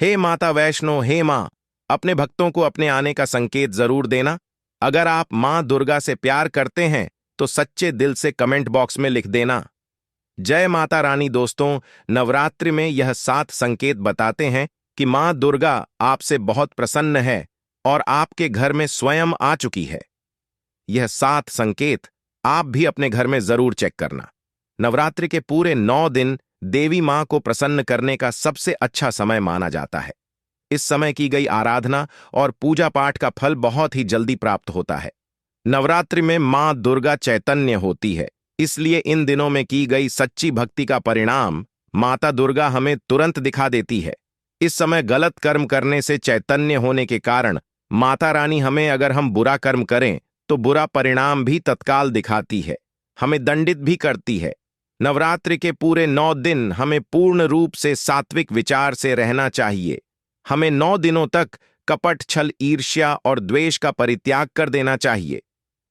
हे माता वैष्णो, हे माँ, अपने भक्तों को अपने आने का संकेत जरूर देना। अगर आप माँ दुर्गा से प्यार करते हैं तो सच्चे दिल से कमेंट बॉक्स में लिख देना। जय माता रानी। दोस्तों, नवरात्रि में यह 7 संकेत बताते हैं कि माँ दुर्गा आपसे बहुत प्रसन्न है और आपके घर में स्वयं आ चुकी है। यह 7 संकेत आप भी अपने घर में जरूर चेक करना। नवरात्रि के पूरे 9 दिन देवी माँ को प्रसन्न करने का सबसे अच्छा समय माना जाता है। इस समय की गई आराधना और पूजा पाठ का फल बहुत ही जल्दी प्राप्त होता है। नवरात्रि में माँ दुर्गा चैतन्य होती है, इसलिए इन दिनों में की गई सच्ची भक्ति का परिणाम माता दुर्गा हमें तुरंत दिखा देती है। इस समय गलत कर्म करने से चैतन्य होने के कारण माता रानी हमें, अगर हम बुरा कर्म करें तो बुरा परिणाम भी तत्काल दिखाती है, हमें दंडित भी करती है। नवरात्रि के पूरे 9 दिन हमें पूर्ण रूप से सात्विक विचार से रहना चाहिए। हमें 9 दिनों तक कपट, छल, ईर्ष्या और द्वेष का परित्याग कर देना चाहिए।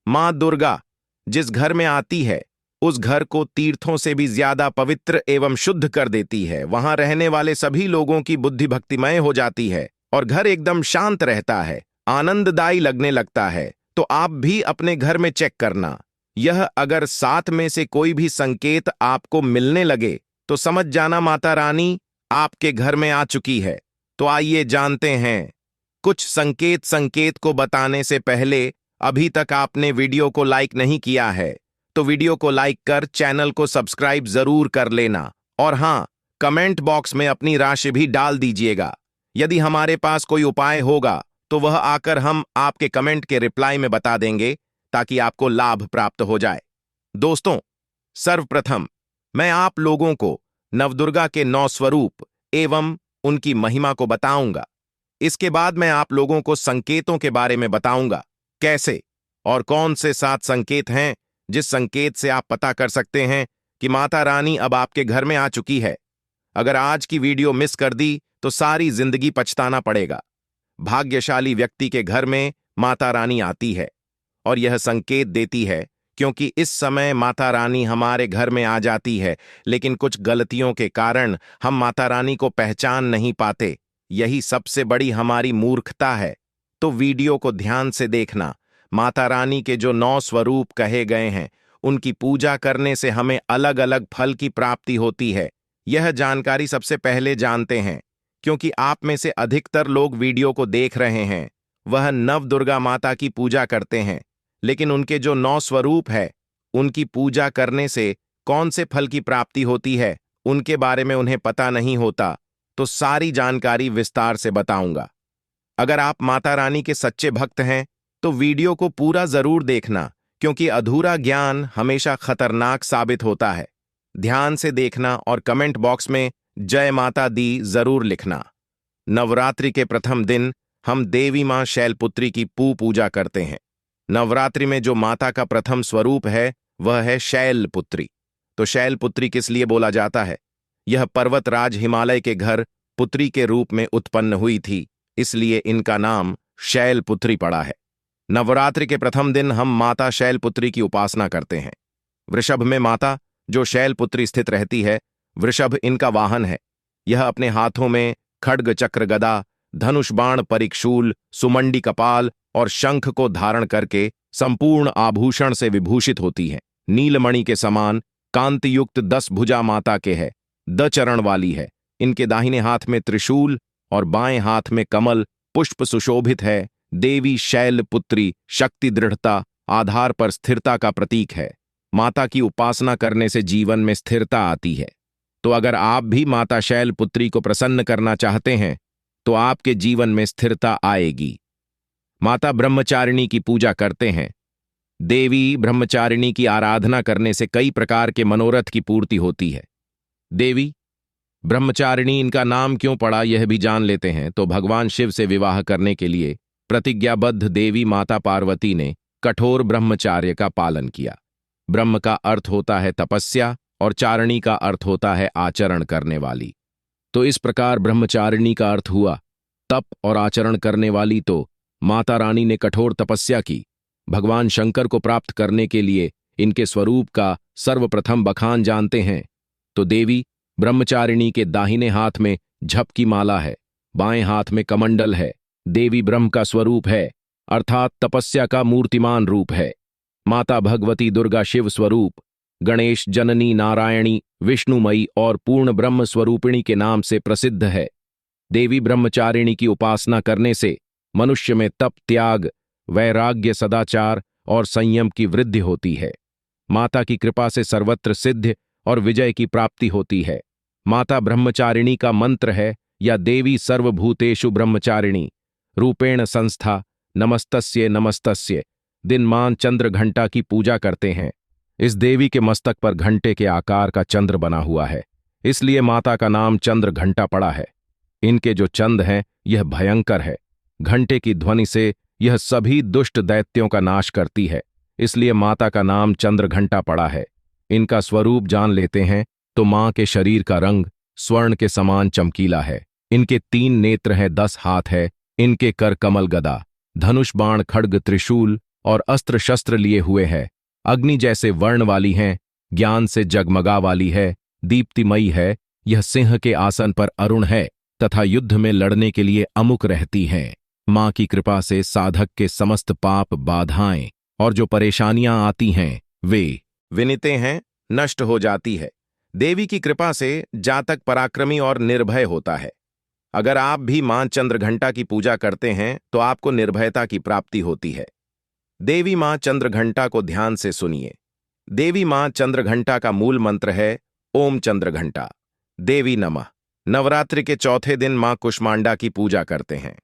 मां दुर्गा जिस घर में आती है उस घर को तीर्थों से भी ज्यादा पवित्र एवं शुद्ध कर देती है। वहां रहने वाले सभी लोगों की बुद्धि भक्तिमय हो जाती है और घर एकदम शांत रहता है, आनंददायी लगने लगता है। तो आप भी अपने घर में चेक करना। यह अगर 7 में से कोई भी संकेत आपको मिलने लगे तो समझ जाना माता रानी आपके घर में आ चुकी है। तो आइए जानते हैं कुछ संकेत को बताने से पहले अभी तक आपने वीडियो को लाइक नहीं किया है तो वीडियो को लाइक कर चैनल को सब्सक्राइब जरूर कर लेना। और हां, कमेंट बॉक्स में अपनी राशि भी डाल दीजिएगा। यदि हमारे पास कोई उपाय होगा तो वह आकर हम आपके कमेंट के रिप्लाई में बता देंगे ताकि आपको लाभ प्राप्त हो जाए। दोस्तों, सर्वप्रथम मैं आप लोगों को नवदुर्गा के 9 स्वरूप एवं उनकी महिमा को बताऊंगा। इसके बाद मैं आप लोगों को संकेतों के बारे में बताऊंगा, कैसे और कौन से 7 संकेत हैं जिस संकेत से आप पता कर सकते हैं कि माता रानी अब आपके घर में आ चुकी है। अगर आज की वीडियो मिस कर दी तो सारी जिंदगी पछताना पड़ेगा। भाग्यशाली व्यक्ति के घर में माता रानी आती है और यह संकेत देती है क्योंकि इस समय माता रानी हमारे घर में आ जाती है, लेकिन कुछ गलतियों के कारण हम माता रानी को पहचान नहीं पाते। यही सबसे बड़ी हमारी मूर्खता है। तो वीडियो को ध्यान से देखना। माता रानी के जो 9 स्वरूप कहे गए हैं उनकी पूजा करने से हमें अलग अलग फल की प्राप्ति होती है। यह जानकारी सबसे पहले जानते हैं क्योंकि आप में से अधिकतर लोग वीडियो को देख रहे हैं वह नव दुर्गा माता की पूजा करते हैं, लेकिन उनके जो 9 स्वरूप है उनकी पूजा करने से कौन से फल की प्राप्ति होती है उनके बारे में उन्हें पता नहीं होता। तो सारी जानकारी विस्तार से बताऊंगा। अगर आप माता रानी के सच्चे भक्त हैं तो वीडियो को पूरा जरूर देखना क्योंकि अधूरा ज्ञान हमेशा खतरनाक साबित होता है। ध्यान से देखना और कमेंट बॉक्स में जय माता दी जरूर लिखना। नवरात्रि के प्रथम दिन हम देवी मां शैलपुत्री की पूजा करते हैं। नवरात्रि में जो माता का प्रथम स्वरूप है वह है शैलपुत्री। तो शैलपुत्री किस लिए बोला जाता है? यह पर्वतराज हिमालय के घर पुत्री के रूप में उत्पन्न हुई थी, इसलिए इनका नाम शैलपुत्री पड़ा है। नवरात्रि के प्रथम दिन हम माता शैलपुत्री की उपासना करते हैं। वृषभ में माता जो शैलपुत्री स्थित रहती है, वृषभ इनका वाहन है। यह अपने हाथों में खड्ग, चक्र, गदा, धनुष, बाण, परिक्षूल, सुमंडी कपाल और शंख को धारण करके संपूर्ण आभूषण से विभूषित होती है। नीलमणि के समान कांतियुक्त 10 भुजा माता के है, 10 चरण वाली है। इनके दाहिने हाथ में त्रिशूल और बाएं हाथ में कमल पुष्प सुशोभित है। देवी शैलपुत्री शक्ति, दृढ़ता, आधार पर स्थिरता का प्रतीक है। माता की उपासना करने से जीवन में स्थिरता आती है। तो अगर आप भी माता शैलपुत्री को प्रसन्न करना चाहते हैं तो आपके जीवन में स्थिरता आएगी। माता ब्रह्मचारिणी की पूजा करते हैं। देवी ब्रह्मचारिणी की आराधना करने से कई प्रकार के मनोरथ की पूर्ति होती है। देवी ब्रह्मचारिणी इनका नाम क्यों पड़ा यह भी जान लेते हैं। तो भगवान शिव से विवाह करने के लिए प्रतिज्ञाबद्ध देवी माता पार्वती ने कठोर ब्रह्मचार्य का पालन किया। ब्रह्म का अर्थ होता है तपस्या और चारिणी का अर्थ होता है आचरण करने वाली। तो इस प्रकार ब्रह्मचारिणी का अर्थ हुआ तप और आचरण करने वाली। तो माता रानी ने कठोर तपस्या की। भगवान शंकर को प्राप्त करने के लिए इनके स्वरूप का सर्वप्रथम बखान जानते हैं। तो देवी ब्रह्मचारिणी के दाहिने हाथ में झप की माला है बाएं हाथ में कमंडल है। देवी ब्रह्म का स्वरूप है, अर्थात तपस्या का मूर्तिमान रूप है। माता भगवती दुर्गा शिव स्वरूप, गणेश जननी नारायणी, विष्णुमयी और पूर्ण ब्रह्म स्वरूपिणी के नाम से प्रसिद्ध है। देवी ब्रह्मचारिणी की उपासना करने से मनुष्य में तप, त्याग, वैराग्य, सदाचार और संयम की वृद्धि होती है। माता की कृपा से सर्वत्र सिद्ध और विजय की प्राप्ति होती है। माता ब्रह्मचारिणी का मंत्र है, या देवी सर्वभूतेषु ब्रह्मचारिणी रूपेण संस्था नमस्तस्य नमस्तस्य। दिनमान चंद्र घंटा की पूजा करते हैं। इस देवी के मस्तक पर घंटे के आकार का चंद्र बना हुआ है, इसलिए माता का नाम चंद्र घंटा पड़ा है। इनके जो चंद हैं यह भयंकर है। घंटे की ध्वनि से यह सभी दुष्ट दैत्यों का नाश करती है, इसलिए माता का नाम चंद्र घंटा पड़ा है। इनका स्वरूप जान लेते हैं तो मां के शरीर का रंग स्वर्ण के समान चमकीला है। इनके 3 नेत्र हैं, 10 हाथ है। इनके कर कमल, गदा, धनुष, बाण, खड्ग, त्रिशूल और अस्त्र शस्त्र लिए हुए है। अग्नि जैसे वर्ण वाली हैं, ज्ञान से जगमगा वाली है, दीप्तिमयी है। यह सिंह के आसन पर अरुण है तथा युद्ध में लड़ने के लिए अमुक रहती हैं। मां की कृपा से साधक के समस्त पाप, बाधाएं और जो परेशानियां आती हैं वे विनिते हैं, नष्ट हो जाती है। देवी की कृपा से जातक पराक्रमी और निर्भय होता है। अगर आप भी मां चंद्रघंटा की पूजा करते हैं तो आपको निर्भयता की प्राप्ति होती है। देवी मां चंद्रघंटा को ध्यान से सुनिए। देवी मां चंद्रघंटा का मूल मंत्र है ओम चंद्रघंटा देवी नमः। नवरात्रि के चौथे दिन मां कुष्मांडा की पूजा करते हैं।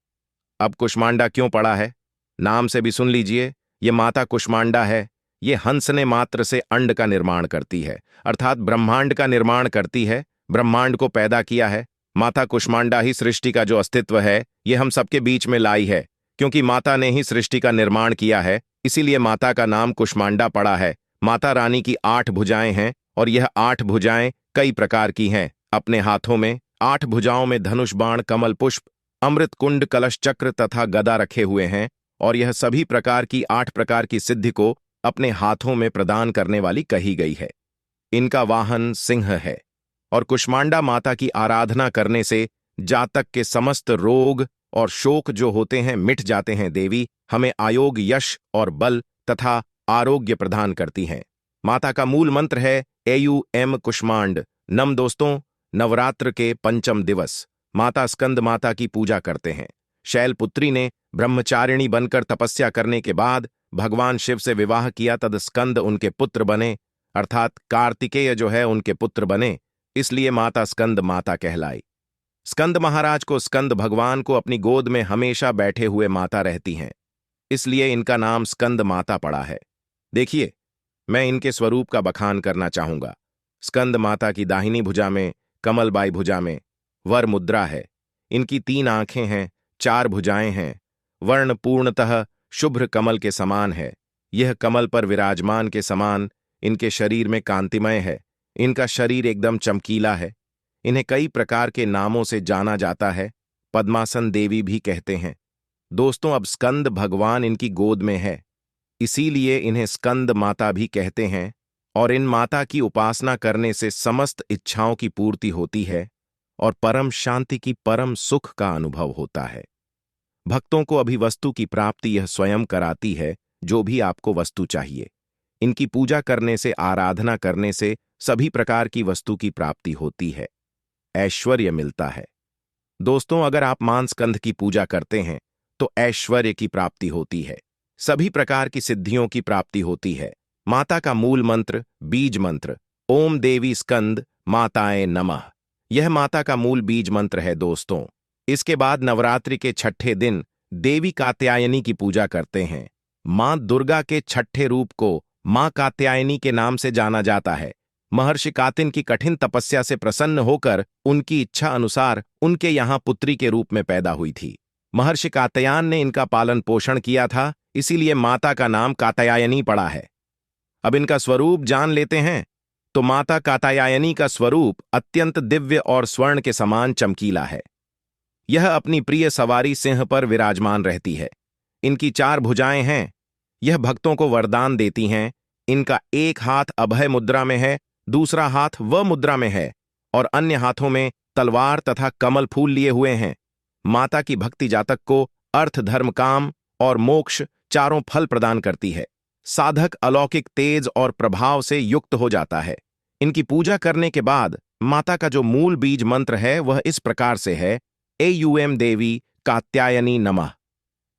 अब कुष्मांडा क्यों पड़ा है? नाम से भी सुन लीजिए, ये माता कुष्मांडा है। ये हंसने मात्र से अंड का निर्माण करती है, अर्थात ब्रह्मांड का निर्माण करती है। ब्रह्मांड को पैदा किया है। माता कुष्मांडा ही सृष्टि का जो अस्तित्व है ये हम सबके बीच में लाई है। क्योंकि माता ने ही सृष्टि का निर्माण किया है, इसीलिए माता का नाम कुष्मांडा पड़ा है। माता रानी की 8 भुजाएं हैं और यह 8 भुजाएं कई प्रकार की हैं। अपने हाथों में 8 भुजाओं में धनुष, बाण, कमल पुष्प, अमृत कुंड, कलश, चक्र तथा गदा रखे हुए हैं और यह सभी प्रकार की 8 प्रकार की सिद्धि को अपने हाथों में प्रदान करने वाली कही गई है। इनका वाहन सिंह है और कुष्मांडा माता की आराधना करने से जातक के समस्त रोग और शोक जो होते हैं मिट जाते हैं। देवी हमें आयोग, यश और बल तथा आरोग्य प्रदान करती हैं। माता का मूल मंत्र है एयू कुष्मांड नम। दोस्तों, नवरात्र के पंचम दिवस माता स्कंद माता की पूजा करते हैं। शैलपुत्री ने ब्रह्मचारिणी बनकर तपस्या करने के बाद भगवान शिव से विवाह किया, तद स्कंद उनके पुत्र बने, अर्थात कार्तिकेय जो है उनके पुत्र बने, इसलिए माता स्कंद माता कहलाई। स्कंद महाराज को, स्कंद भगवान को अपनी गोद में हमेशा बैठे हुए माता रहती हैं, इसलिए इनका नाम स्कंद माता पड़ा है। देखिए, मैं इनके स्वरूप का बखान करना चाहूंगा। स्कंद माता की दाहिनी भुजा में, कमलबाई भुजा में वर मुद्रा है। इनकी 3 आंखें हैं, 4 भुजाएं हैं। वर्ण पूर्णतः शुभ्र कमल के समान है। यह कमल पर विराजमान के समान इनके शरीर में कांतिमय है। इनका शरीर एकदम चमकीला है। इन्हें कई प्रकार के नामों से जाना जाता है। पद्मासन देवी भी कहते हैं। दोस्तों, अब स्कंद भगवान इनकी गोद में है, इसीलिए इन्हें स्कंद माता भी कहते हैं और इन माता की उपासना करने से समस्त इच्छाओं की पूर्ति होती है और परम शांति की, परम सुख का अनुभव होता है। भक्तों को अभी वस्तु की प्राप्ति यह स्वयं कराती है, जो भी आपको वस्तु चाहिए। इनकी पूजा करने से, आराधना करने से सभी प्रकार की वस्तु की प्राप्ति होती है, ऐश्वर्य मिलता है। दोस्तों, अगर आप मां स्कंद की पूजा करते हैं तो ऐश्वर्य की प्राप्ति होती है, सभी प्रकार की सिद्धियों की प्राप्ति होती है। माता का मूल मंत्र, बीज मंत्र, ओम देवी स्कंद माताए नमः, यह माता का मूल बीज मंत्र है। दोस्तों, इसके बाद नवरात्रि के 6ठे दिन देवी कात्यायनी की पूजा करते हैं। मां दुर्गा के 6ठे रूप को मां कात्यायनी के नाम से जाना जाता है। महर्षि कातिन की कठिन तपस्या से प्रसन्न होकर उनकी इच्छा अनुसार उनके यहां पुत्री के रूप में पैदा हुई थी। महर्षि कात्यायन ने इनका पालन पोषण किया था, इसीलिए माता का नाम कात्यायनी पड़ा है। अब इनका स्वरूप जान लेते हैं तो माता कात्यायनी का स्वरूप अत्यंत दिव्य और स्वर्ण के समान चमकीला है। यह अपनी प्रिय सवारी सिंह पर विराजमान रहती है। इनकी 4 भुजाएं हैं। यह भक्तों को वरदान देती हैं। इनका एक हाथ अभय मुद्रा में है, दूसरा हाथ व मुद्रा में है और अन्य हाथों में तलवार तथा कमल फूल लिए हुए हैं। माता की भक्ति जातक को अर्थ, धर्म, काम और मोक्ष चारों फल प्रदान करती है। साधक अलौकिक तेज और प्रभाव से युक्त हो जाता है। इनकी पूजा करने के बाद माता का जो मूल बीज मंत्र है वह इस प्रकार से है, एयूएम देवी कात्यायनी नमः।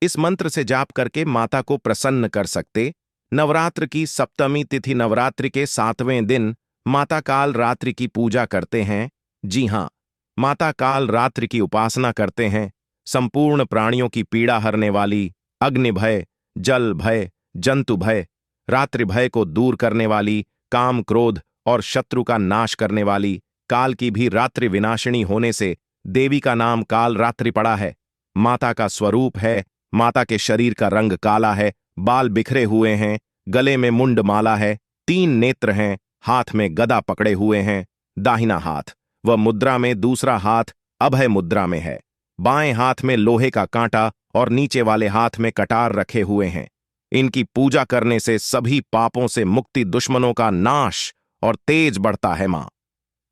इस मंत्र से जाप करके माता को प्रसन्न कर सकते। नवरात्र की सप्तमी तिथि नवरात्रि के 7वें दिन माता काल रात्रि की पूजा करते हैं। जी हाँ, माता काल रात्रि की उपासना करते हैं। संपूर्ण प्राणियों की पीड़ा हरने वाली, अग्नि भय, जल भय, जंतु भय, रात्रि भय को दूर करने वाली, काम, क्रोध और शत्रु का नाश करने वाली, काल की भी रात्रि विनाशिनी होने से देवी का नाम काल रात्रि पड़ा है। माता का स्वरूप है। माता के शरीर का रंग काला है, बाल बिखरे हुए हैं, गले में मुंड माला है, 3 नेत्र हैं, हाथ में गदा पकड़े हुए हैं। दाहिना हाथ वह मुद्रा में, दूसरा हाथ अभय मुद्रा में है। बाएं हाथ में लोहे का कांटा और नीचे वाले हाथ में कटार रखे हुए हैं। इनकी पूजा करने से सभी पापों से मुक्ति, दुश्मनों का नाश और तेज बढ़ता है। मां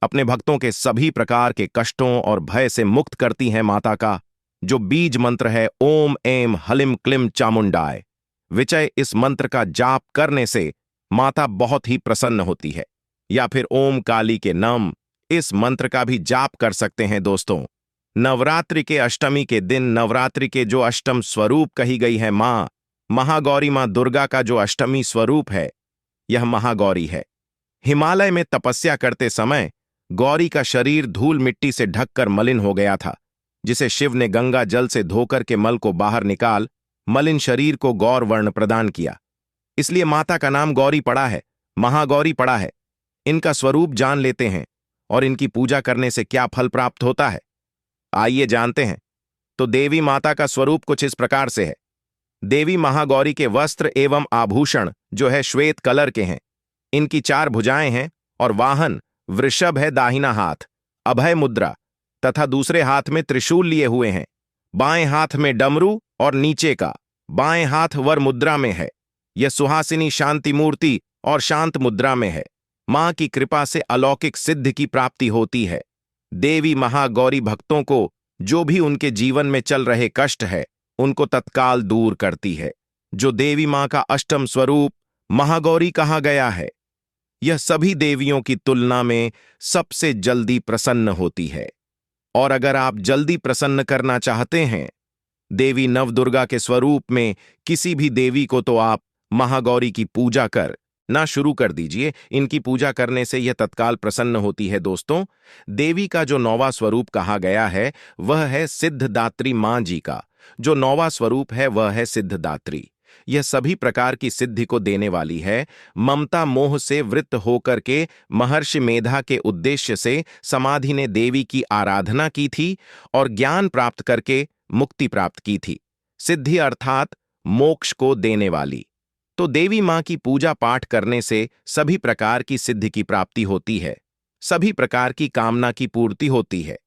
अपने भक्तों के सभी प्रकार के कष्टों और भय से मुक्त करती हैं। माता का जो बीज मंत्र है ओम ऐं हलिम क्लीं चामुंडाय विचय, इस मंत्र का जाप करने से माता बहुत ही प्रसन्न होती है। या फिर ओम काली के नम, इस मंत्र का भी जाप कर सकते हैं। दोस्तों, नवरात्रि के अष्टमी के दिन नवरात्रि के जो अष्टम स्वरूप कही गई है मां महागौरी, मां दुर्गा का जो अष्टमी स्वरूप है यह महागौरी है। हिमालय में तपस्या करते समय गौरी का शरीर धूल मिट्टी से ढककर मलिन हो गया था, जिसे शिव ने गंगा जल से धोकर के मल को बाहर निकाल मलिन शरीर को गौर वर्ण प्रदान किया। इसलिए माता का नाम गौरी पड़ा है, महागौरी पड़ा है। इनका स्वरूप जान लेते हैं और इनकी पूजा करने से क्या फल प्राप्त होता है, आइए जानते हैं। तो देवी माता का स्वरूप कुछ इस प्रकार से है। देवी महागौरी के वस्त्र एवं आभूषण जो है श्वेत कलर के हैं। इनकी 4 भुजाएं हैं और वाहन वृषभ है। दाहिना हाथ अभय मुद्रा तथा दूसरे हाथ में त्रिशूल लिए हुए हैं। बाएं हाथ में डमरू और नीचे का बाएं हाथ वर मुद्रा में है। यह सुहासिनी शांति मूर्ति और शांत मुद्रा में है। मां की कृपा से अलौकिक सिद्धि की प्राप्ति होती है। देवी महागौरी भक्तों को जो भी उनके जीवन में चल रहे कष्ट है उनको तत्काल दूर करती है। जो देवी मां का अष्टम स्वरूप महागौरी कहा गया है, यह सभी देवियों की तुलना में सबसे जल्दी प्रसन्न होती है। और अगर आप जल्दी प्रसन्न करना चाहते हैं देवी नवदुर्गा के स्वरूप में किसी भी देवी को, तो आप महागौरी की पूजा कर ना शुरू कर दीजिए। इनकी पूजा करने से यह तत्काल प्रसन्न होती है। दोस्तों, देवी का जो 9वां स्वरूप कहा गया है वह है सिद्धदात्री। मां जी का जो 9वां स्वरूप है वह है सिद्धदात्री। यह सभी प्रकार की सिद्धि को देने वाली है। ममता मोह से वृत्त होकर के महर्षि मेधा के उद्देश्य से समाधि ने देवी की आराधना की थी और ज्ञान प्राप्त करके मुक्ति प्राप्त की थी। सिद्धि अर्थात मोक्ष को देने वाली। तो देवी मां की पूजा पाठ करने से सभी प्रकार की सिद्धि की प्राप्ति होती है, सभी प्रकार की कामना की पूर्ति होती है।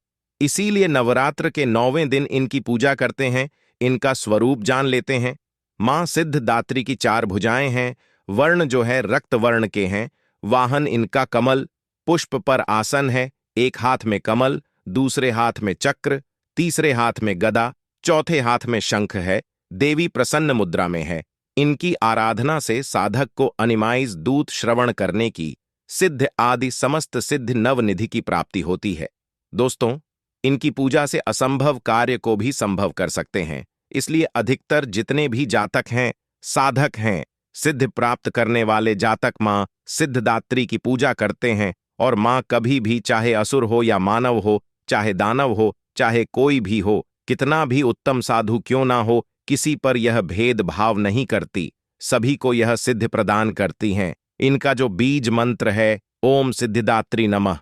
इसीलिए नवरात्र के 9वें दिन इनकी पूजा करते हैं, इनका स्वरूप जान लेते हैं। मां सिद्धदात्री की 4 भुजाएं हैं। वर्ण जो है रक्त वर्ण के हैं। वाहन इनका कमल, पुष्प पर आसन है। एक हाथ में कमल, दूसरे हाथ में चक्र, तीसरे हाथ में गदा, चौथे हाथ में शंख है। देवी प्रसन्न मुद्रा में है। इनकी आराधना से साधक को अनिमाइज दूत श्रवण करने की, सिद्ध आदि समस्त सिद्ध नवनिधि की प्राप्ति होती है। दोस्तों, इनकी पूजा से असंभव कार्य को भी संभव कर सकते हैं। इसलिए अधिकतर जितने भी जातक हैं, साधक हैं, सिद्ध प्राप्त करने वाले जातक मां सिद्धदात्री की पूजा करते हैं। और मां कभी भी, चाहे असुर हो या मानव हो, चाहे दानव हो, चाहे कोई भी हो, कितना भी उत्तम साधु क्यों ना हो, किसी पर यह भेदभाव नहीं करती, सभी को यह सिद्ध प्रदान करती हैं। इनका जो बीज मंत्र है ओम सिद्धिदात्री नमः।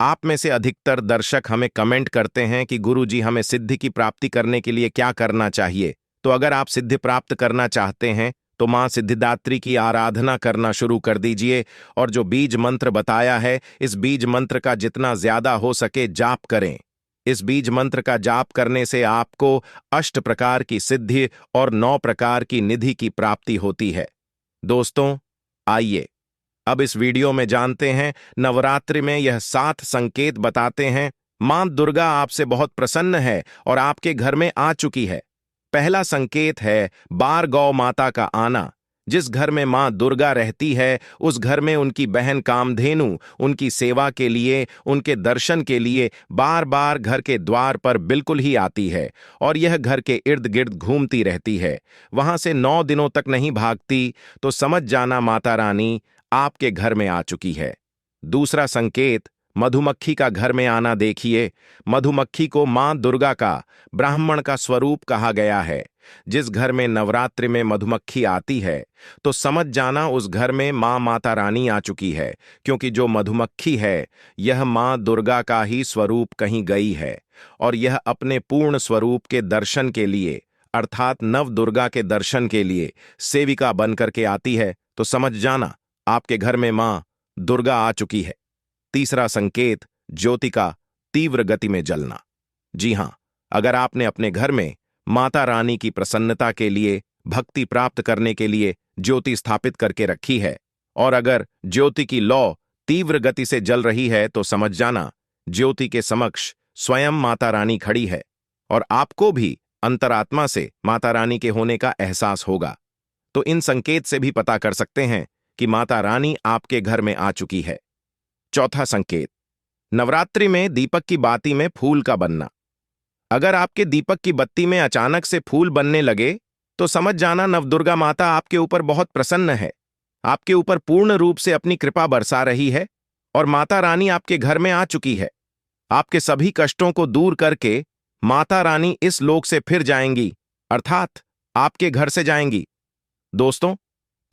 आप में से अधिकतर दर्शक हमें कमेंट करते हैं कि गुरुजी हमें सिद्धि की प्राप्ति करने के लिए क्या करना चाहिए। तो अगर आप सिद्धि प्राप्त करना चाहते हैं तो मां सिद्धिदात्री की आराधना करना शुरू कर दीजिए और जो बीज मंत्र बताया है इस बीज मंत्र का जितना ज्यादा हो सके जाप करें। इस बीज मंत्र का जाप करने से आपको 8 प्रकार की सिद्धि और 9 प्रकार की निधि की प्राप्ति होती है। दोस्तों, आइए अब इस वीडियो में जानते हैं नवरात्रि में यह 7 संकेत बताते हैं मां दुर्गा आपसे बहुत प्रसन्न है और आपके घर में आ चुकी है। पहला संकेत है बार गौ माता का आना। जिस घर में मां दुर्गा रहती है, उस घर में उनकी बहन कामधेनु उनकी सेवा के लिए, उनके दर्शन के लिए बार बार घर के द्वार पर बिल्कुल ही आती है और यह घर के इर्द गिर्द घूमती रहती है। वहां से 9 दिनों तक नहीं भागती तो समझ जाना माता रानी आपके घर में आ चुकी है। दूसरा संकेत मधुमक्खी का घर में आना देखिए। मधुमक्खी को मां दुर्गा का, ब्राह्मण का स्वरूप कहा गया है। जिस घर में नवरात्रि में मधुमक्खी आती है तो समझ जाना उस घर में मां माता रानी आ चुकी है, क्योंकि जो मधुमक्खी है यह मां दुर्गा का ही स्वरूप कहीं गई है और यह अपने पूर्ण स्वरूप के दर्शन के लिए, अर्थात नव दुर्गा के दर्शन के लिए सेविका बन करके आती है। तो समझ जाना आपके घर में मां दुर्गा आ चुकी है। तीसरा संकेत ज्योति का तीव्र गति में जलना। जी हां, अगर आपने अपने घर में माता रानी की प्रसन्नता के लिए, भक्ति प्राप्त करने के लिए ज्योति स्थापित करके रखी है और अगर ज्योति की लौ तीव्र गति से जल रही है तो समझ जाना ज्योति के समक्ष स्वयं माता रानी खड़ी है और आपको भी अंतरात्मा से माता रानी के होने का एहसास होगा। तो इन संकेत से भी पता कर सकते हैं कि माता रानी आपके घर में आ चुकी है। चौथा संकेत नवरात्रि में दीपक की बाती में फूल का बनना। अगर आपके दीपक की बत्ती में अचानक से फूल बनने लगे तो समझ जाना नवदुर्गा माता आपके ऊपर बहुत प्रसन्न है, आपके ऊपर पूर्ण रूप से अपनी कृपा बरसा रही है और माता रानी आपके घर में आ चुकी है। आपके सभी कष्टों को दूर करके माता रानी इस लोक से फिर जाएंगी, अर्थात आपके घर से जाएंगी। दोस्तों,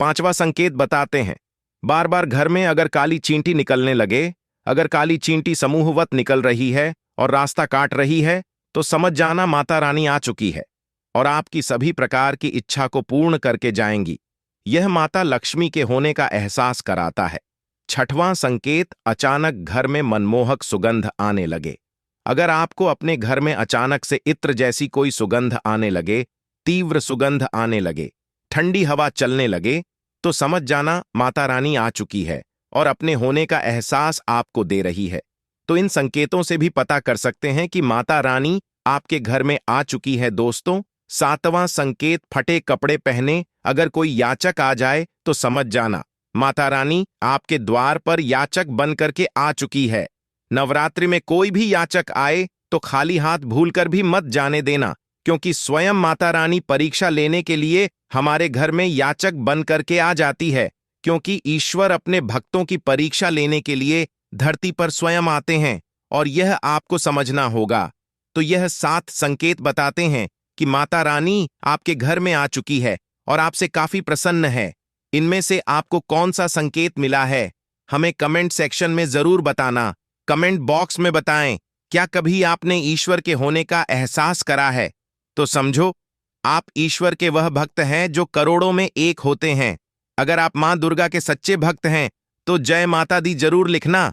पांचवा संकेत बताते हैं। बार बार घर में अगर काली चींटी निकलने लगे, अगर काली चींटी समूहवत निकल रही है और रास्ता काट रही है तो समझ जाना माता रानी आ चुकी है और आपकी सभी प्रकार की इच्छा को पूर्ण करके जाएंगी। यह माता लक्ष्मी के होने का एहसास कराता है। छठवां संकेत अचानक घर में मनमोहक सुगंध आने लगे। अगर आपको अपने घर में अचानक से इत्र जैसी कोई सुगंध आने लगे, तीव्र सुगंध आने लगे, ठंडी हवा चलने लगे तो समझ जाना माता रानी आ चुकी है और अपने होने का एहसास आपको दे रही है। तो इन संकेतों से भी पता कर सकते हैं कि माता रानी आपके घर में आ चुकी है। दोस्तों, सातवां संकेत फटे कपड़े पहने अगर कोई याचक आ जाए तो समझ जाना माता रानी आपके द्वार पर याचक बन करके आ चुकी है। नवरात्रि में कोई भी याचक आए तो खाली हाथ भूलकर भी मत जाने देना, क्योंकि स्वयं माता रानी परीक्षा लेने के लिए हमारे घर में याचक बन करके आ जाती है, क्योंकि ईश्वर अपने भक्तों की परीक्षा लेने के लिए धरती पर स्वयं आते हैं और यह आपको समझना होगा। तो यह 7 संकेत बताते हैं कि माता रानी आपके घर में आ चुकी है और आपसे काफी प्रसन्न है। इनमें से आपको कौन सा संकेत मिला है, हमें कमेंट सेक्शन में जरूर बताना। कमेंट बॉक्स में बताएं, क्या कभी आपने ईश्वर के होने का एहसास करा है? तो समझो आप ईश्वर के वह भक्त हैं जो करोड़ों में एक होते हैं। अगर आप मां दुर्गा के सच्चे भक्त हैं तो जय माता दी जरूर लिखना।